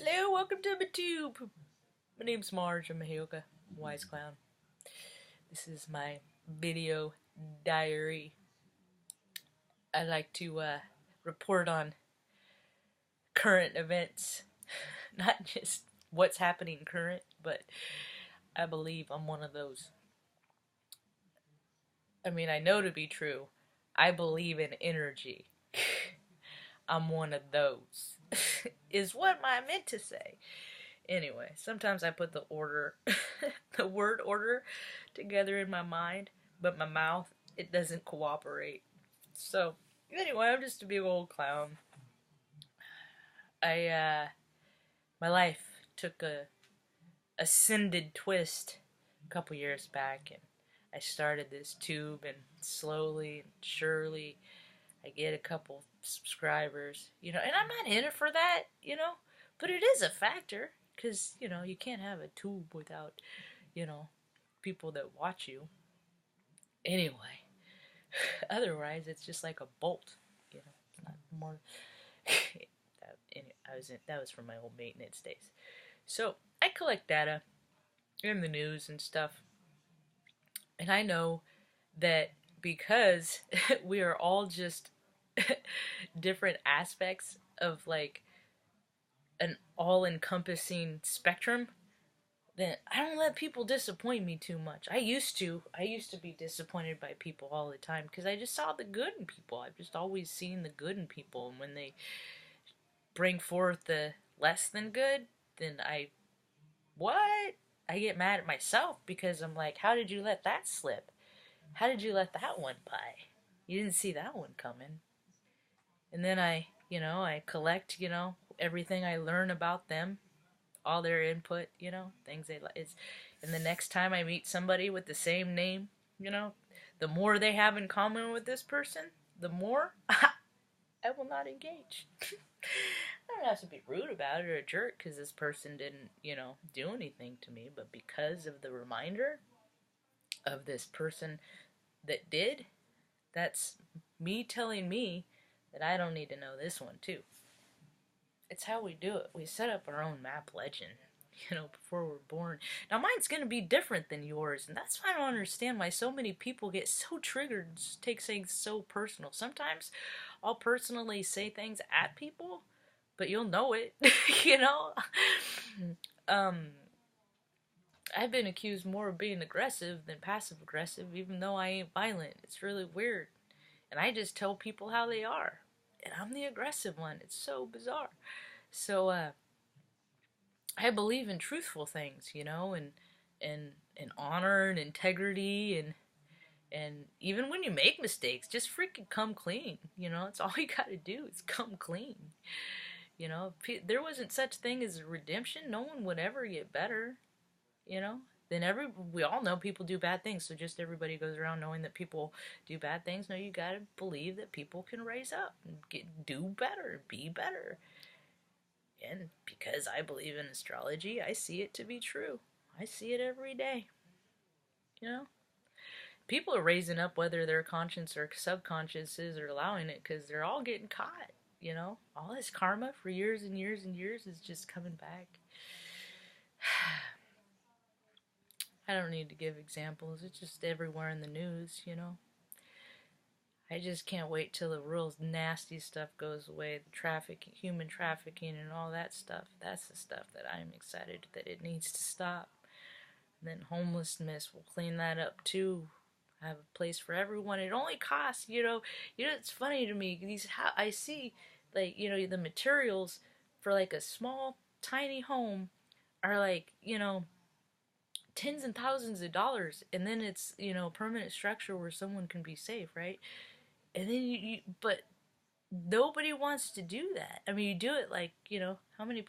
Hello, welcome to my tube. My name's Marge. I'm a yoga wise clown. This is my video diary. I like to report on current events, not just what's happening current, but I believe I'm one of those. I mean, I know to be true. I believe in energy. I'm one of those, is what I meant to say. Anyway, sometimes I put the order, the word order together in my mind, but my mouth, it doesn't cooperate. So, anyway, I'm just a big old clown. My life took a ascended twist a couple years back, and I started this tube, and slowly and surely, I get a couple subscribers, and I'm not in it for that, but it is a factor. Because, you can't have a tube without, people that watch you. Anyway, otherwise it's just like a bolt, it's not more. That was from my old maintenance days. So, I collect data in the news and stuff. And I know that because we are all just different aspects of, like, an all-encompassing spectrum, then I don't let people disappoint me too much. I used to be disappointed by people all the time because I just saw the good in people. I've just always seen the good in people, and when they bring forth the less than good, then I get mad at myself because I'm like, how did you let that slip? How did you let that one by? You didn't see that one coming. And then I collect, everything I learn about them, all their input, things they like. And the next time I meet somebody with the same name, the more they have in common with this person, the more I will not engage. I don't have to be rude about it or a jerk because this person didn't, do anything to me, but because of the reminder of this person that did, that's me telling me that I don't need to know this one too. It's how we do it. We set up our own map legend, before we're born. Now, mine's going to be different than yours, and that's why I don't understand why so many people get so triggered and take things so personal. Sometimes I'll personally say things at people, but you'll know it, I've been accused more of being aggressive than passive aggressive, even though I ain't violent. It's really weird. And I just tell people how they are. And I'm the aggressive one. It's so bizarre. So, I believe in truthful things, and honor and integrity, and even when you make mistakes, just freaking come clean. It's all you gotta do is come clean. If there wasn't such thing as redemption, no one would ever get better. Then we all know people do bad things, so just everybody goes around knowing that people do bad things. No, you gotta believe that people can raise up and do better, be better. And because I believe in astrology, I see it to be true. I see it every day. People are raising up whether their conscience or subconscious are allowing it, because they're all getting caught. All this karma for years and years and years is just coming back. I don't need to give examples. It's just everywhere in the news, I just can't wait till the real nasty stuff goes away. The trafficking, human trafficking, and all that stuff. That's the stuff that I'm excited that it needs to stop. And then homelessness, we'll clean that up too. Have a place for everyone. It only costs, it's funny to me. I see, like, the materials for like a small, tiny home are like, tens and thousands of dollars, and then it's permanent structure where someone can be safe, right? And then but nobody wants to do that. I mean, you do it like, how many,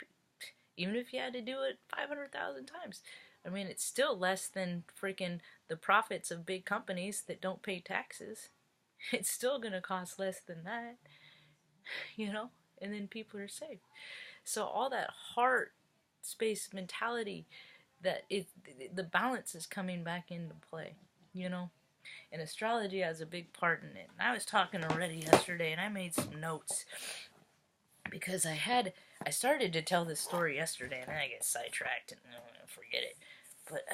even if you had to do it 500,000 times, I mean, it's still less than freaking the profits of big companies that don't pay taxes. It's still gonna cost less than that, and then people are safe. So all that heart space mentality, the balance is coming back into play, and astrology has a big part in it. And I was talking already yesterday, and I made some notes. because I started to tell this story yesterday, and then I get sidetracked and forget it. But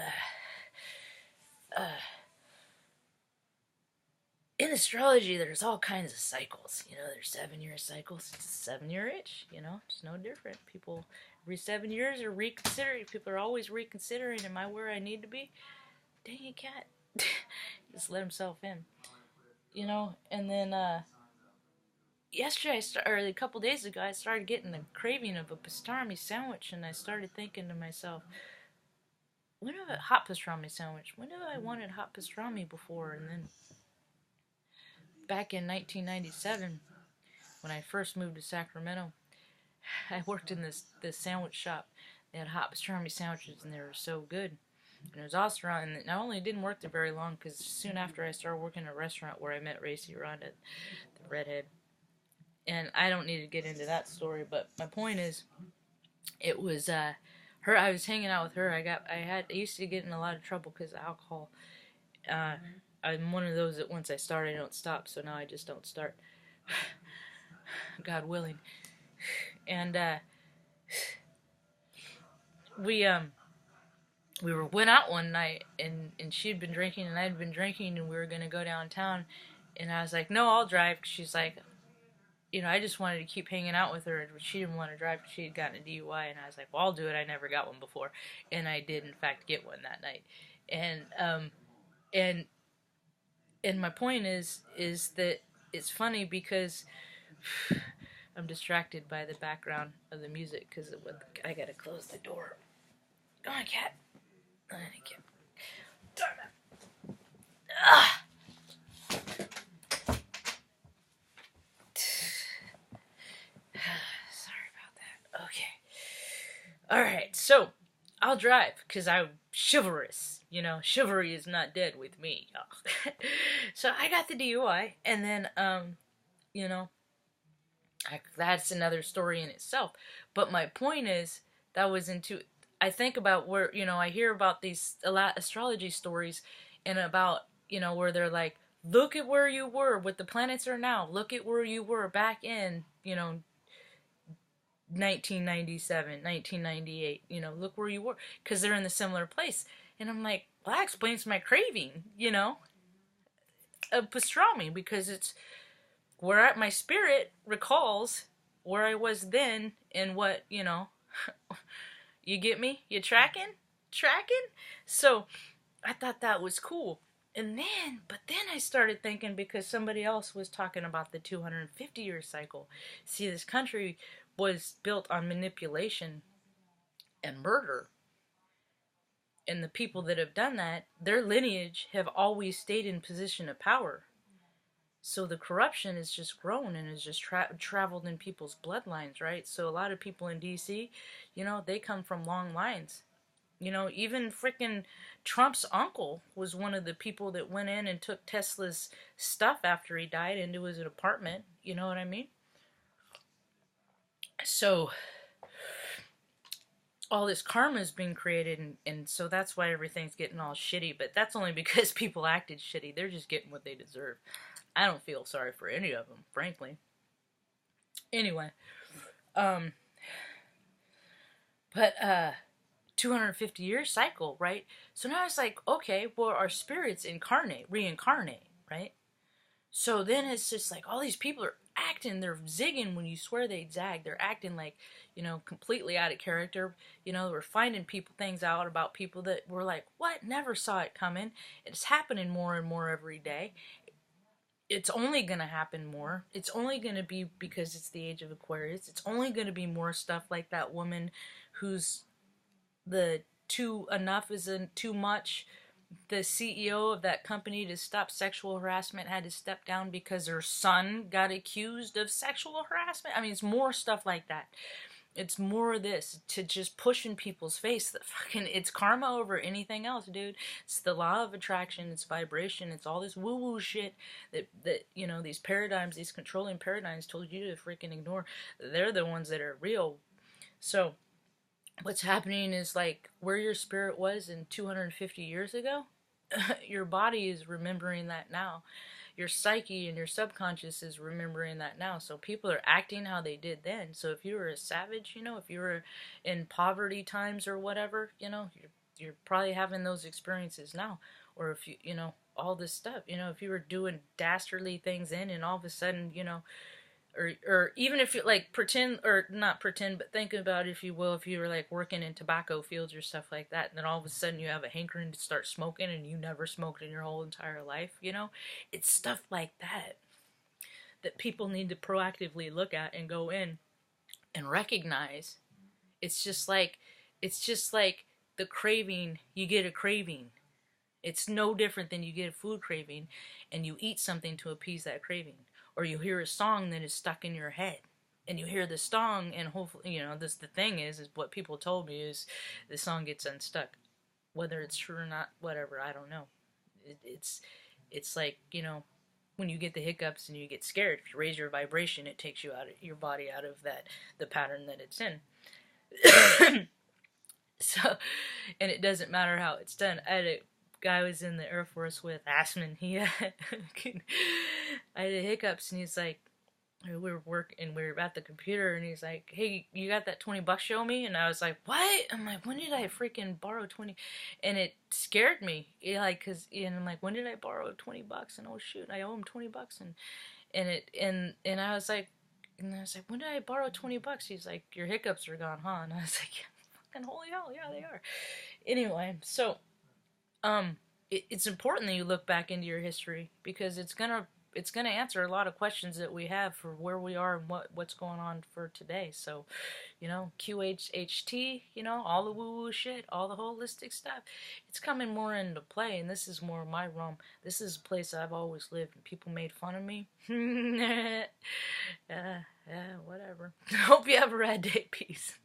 in astrology, there's all kinds of cycles. There's 7-year cycles. It's a 7-year itch. It's no different. People every 7 years are reconsidering. People are always reconsidering. Am I where I need to be? Dang it, cat. Just let himself in. And then yesterday, or a couple days ago, I started getting the craving of a pastrami sandwich, and I started thinking to myself, when have a hot pastrami sandwich? When have I wanted hot pastrami before? And then back in 1997, when I first moved to Sacramento, I worked in this sandwich shop. They had hot pastrami sandwiches, and they were so good. And it was also around, and I only didn't work there very long, because soon after I started working at a restaurant where I met Racy Rhonda, the redhead. And I don't need to get into that story, but my point is, it was her. I was hanging out with her. I used to get in a lot of trouble because of alcohol. I'm one of those that once I start, I don't stop. So now I just don't start. God willing. And we went out one night, and she'd been drinking and I'd been drinking, and we were gonna go downtown, and I was like, no, I'll drive. She's like, I just wanted to keep hanging out with her. She didn't want to drive because she had gotten a DUI, and I was like, well, I'll do it. I never got one before, and I did in fact get one that night. And my point is that it's funny because I'm distracted by the background of the music because I gotta close the door. Go on, cat. Thank you. Darn it. Ah. Sorry about that. Okay. Alright, so I'll drive because I'm chivalrous. Chivalry is not dead with me. So I got the DUI, and then, that's another story in itself. But my point is, I think about where, I hear about a lot astrology stories, and about, where they're like, look at where you were, what the planets are now. Look at where you were back in, 1997, 1998, look where you were, because they're in a similar place. And I'm like, well, that explains my craving, of pastrami, because it's where my spirit recalls where I was then, and what, you get me? You tracking? So I thought that was cool. But then I started thinking, because somebody else was talking about the 250-year cycle. See, this country was built on manipulation and murder. And the people that have done that, their lineage have always stayed in position of power. So the corruption has just grown and has just traveled in people's bloodlines, right? So a lot of people in D.C., they come from long lines. Even freaking Trump's uncle was one of the people that went in and took Tesla's stuff after he died into his apartment. You know what I mean? So all this karma is being created, and so that's why everything's getting all shitty. But that's only because people acted shitty. They're just getting what they deserve. I don't feel sorry for any of them, frankly. Anyway, but 250-year cycle, right? So now it's like, okay, well, our spirits reincarnate, right? So then it's just like all these people are acting, they're zigging when you swear they'd zag. They're acting like, completely out of character. We're finding things out about people that we're like, what? Never saw it coming. It's happening more and more every day. It's only going to happen more. It's only going to be because it's the age of Aquarius. It's only going to be more stuff like that woman who's enough isn't too much. The CEO of that company to stop sexual harassment had to step down because her son got accused of sexual harassment. I mean, it's more stuff like that. It's more of this to just push in people's face that it's karma over anything else, dude. It's the law of attraction. It's vibration. It's all this woo-woo shit that these paradigms, these controlling paradigms told you to freaking ignore. They're the ones that are real. So what's happening is like where your spirit was in 250 years ago, your body is remembering that now. your psyche and your subconscious is remembering that now. So people are acting how they did then. So if you were a savage, you know, if you were in poverty times or whatever, you know, you're probably having those experiences now. Or if you, you know, all this stuff, you know, if you were doing dastardly things in and all of a sudden, you know, or even if you like pretend, or not pretend, but think about, if you will, if you were like working in tobacco fields or stuff like that, and then all of a sudden you have a hankering to start smoking and you never smoked in your whole entire life, you know, it's stuff like that that people need to proactively look at and go in and recognize. It's just like, it's just like the craving, you get a craving. It's no different than you get a food craving and you eat something to appease that craving. Or you hear a song that is stuck in your head. And you hear the song, and hopefully, you know, this the thing is what people told me is the song gets unstuck. Whether it's true or not, whatever, I don't know. It's like, you know, when you get the hiccups and you get scared, if you raise your vibration, it takes you out of your body, out of that, the pattern that it's in. So, and it doesn't matter how it's done. I had a guy was in the Air Force with Asman. He had, I had hiccups, and he's like, we were working, we were at the computer, and he's like, hey, you got that $20 show me? And I was like, what? I'm like, when did I freaking borrow 20? And it scared me, like, cause, and I'm like, when did I borrow $20? And oh shoot, I owe him $20. And I was like, when did I borrow $20? He's like, your hiccups are gone, huh? And I was like, fucking holy hell, yeah, they are. Anyway, so it's important that you look back into your history, because it's gonna answer a lot of questions that we have for where we are and what's going on for today. So, you know, QHHT, you know, all the woo-woo shit, all the holistic stuff, it's coming more into play, and this is more my realm. This is a place I've always lived, and people made fun of me. Whatever. Hope you have a rad day. Peace.